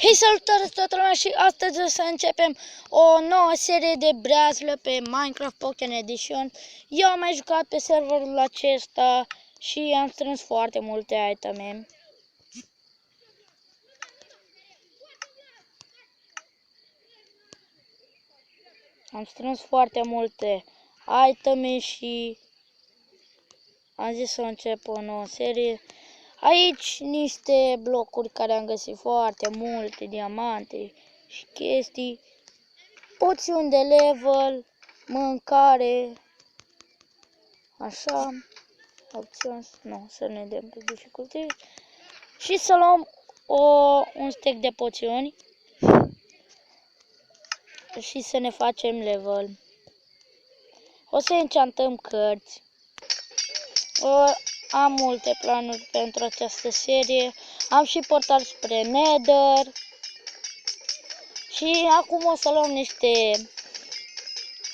Hei, salutare toată lumea și astăzi o să începem o nouă serie de breazlă pe Minecraft Pocket Edition. Eu am mai jucat pe serverul acesta și am strâns foarte multe iteme. Am strâns foarte multe iteme și am zis să încep o nouă serie. Aici niște blocuri care am găsit foarte multe, diamante și chestii. Poțiuni de level, mâncare, așa, opțiuni, nu, să ne dăm pe dificultăți și să luăm un stack de poțiuni și să ne facem level. O să enchantăm cărți. Am multe planuri pentru această serie, am și portal spre Nether și acum o să luăm niște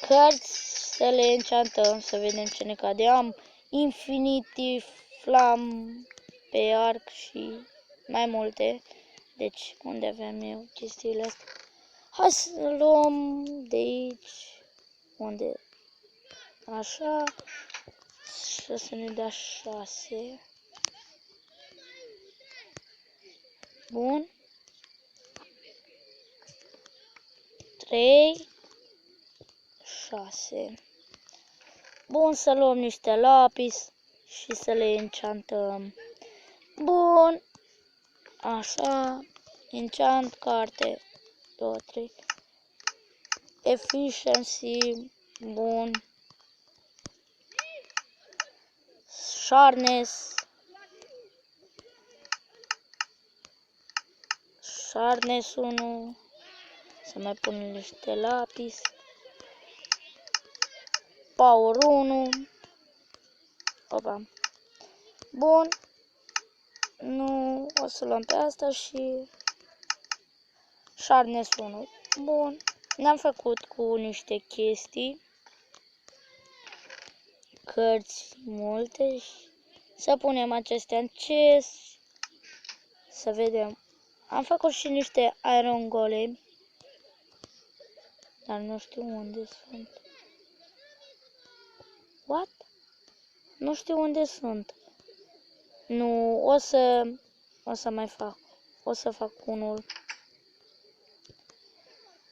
cărți să le enchantăm, să vedem ce ne cade. Am Infinity, Flam, pe arc și mai multe. Deci, unde avem eu chestiile astea? Hai să luăm de aici, unde, așa, și să ne dea 6. Bun. 3, 6. Bun, să luăm niște lapis și să le enchantăm. Bun. Așa. Enchant carte. 2, 3. Efficiency. Bun. Sharpness. Sharpness 1. Să mai punem niște lapis. Power 1. Opa. Bun. Nu, o să luăm pe asta și Sharpness 1. Bun. Ne-am făcut cu niște chestii. Cărți multe și să punem acestea în chest. Să vedem. Am făcut și niște iron golem. Dar nu știu unde sunt. What? Nu știu unde sunt. Nu, o să mai fac. O să fac unul.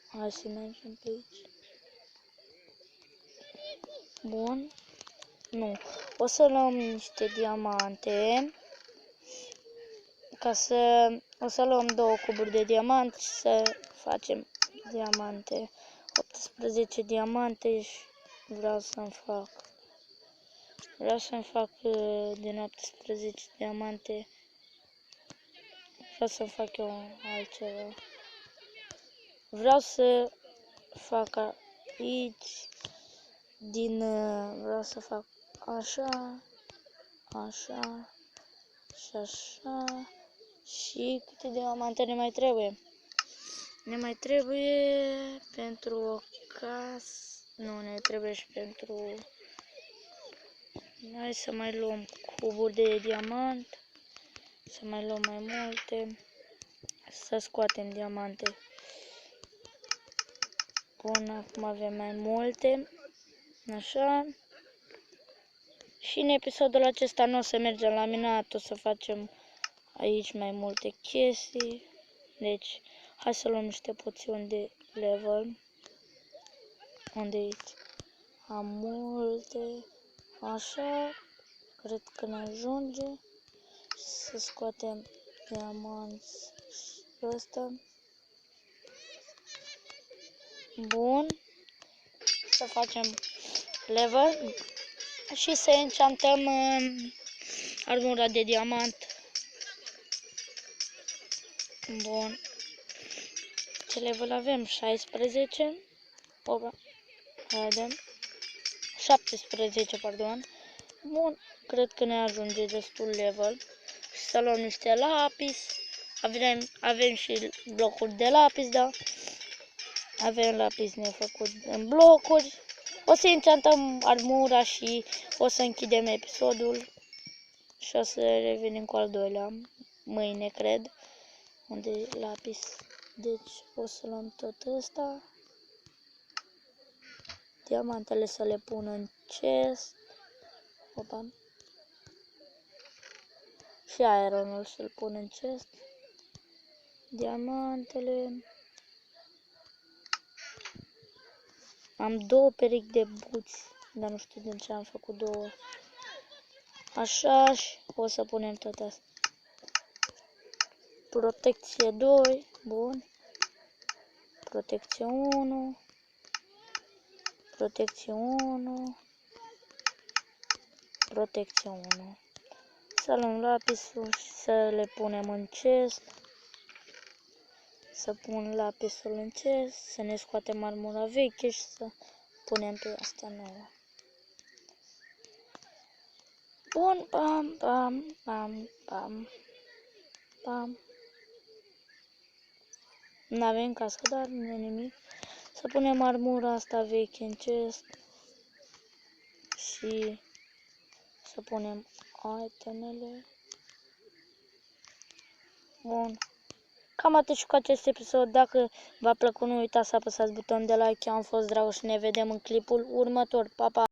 Hai să mergem pe aici. Bun. Nu. O să luăm niște diamante. O să luăm 2 cuburi de diamant și să facem diamante. 18 diamante și vreau să-mi fac din 18 diamante. Vreau să fac eu altceva. Vreau să fac aici vreau să fac așa, așa și așa. Și câte diamante ne mai trebuie? Ne mai trebuie pentru o casă. Nu, ne trebuie și pentru... Hai să mai luăm cuburi de diamant. Să mai luăm mai multe. Să scoatem diamante. Bun, acum avem mai multe. Așa. Și în episodul acesta nu o să mergem la minat, o să facem aici mai multe chestii. Deci, hai să luăm niște poțiuni de level. Unde aici? Am multe. Așa. Cred că ne ajunge. Să scoatem diamanți și ăsta. Bun. Să facem level. Și să enchantăm armura de diamant. Bun. Ce level avem? 16. Opa. Vedem. 17, pardon. Bun. Cred că ne ajunge destul level. Și să luăm niște lapis. Avem și blocuri de lapis, da? Avem lapis nefăcut în blocuri. O să enchantăm armura și o să închidem episodul. Și o să revenim cu al doilea. Mâine, cred. Unde e lapis? Deci o să luăm tot ăsta. Diamantele să le pun în chest. Opa. Și ironul să-l pun în chest. Diamantele. Am 2 perechi de buți, dar nu știu de ce am făcut 2. Așa, și o să punem tot asta. Protecție 2, bun. Protecție 1. Protecție 1. Protecție 1. Să luăm lapisul și să le punem în chest. Să pun lapisul în chest, să ne scoatem armura veche și să punem pe asta nouă. Bun, pam, pam, pam, pam, pam. N-avem cască, dar nu e nimic. Să punem armura asta veche în chest. Și să punem itemele. Bun. Cam atât și cu acest episod. Dacă v-a plăcut, nu uitați să apăsați butonul de like. Eu am fost Dragoș și ne vedem în clipul următor. Pa, pa!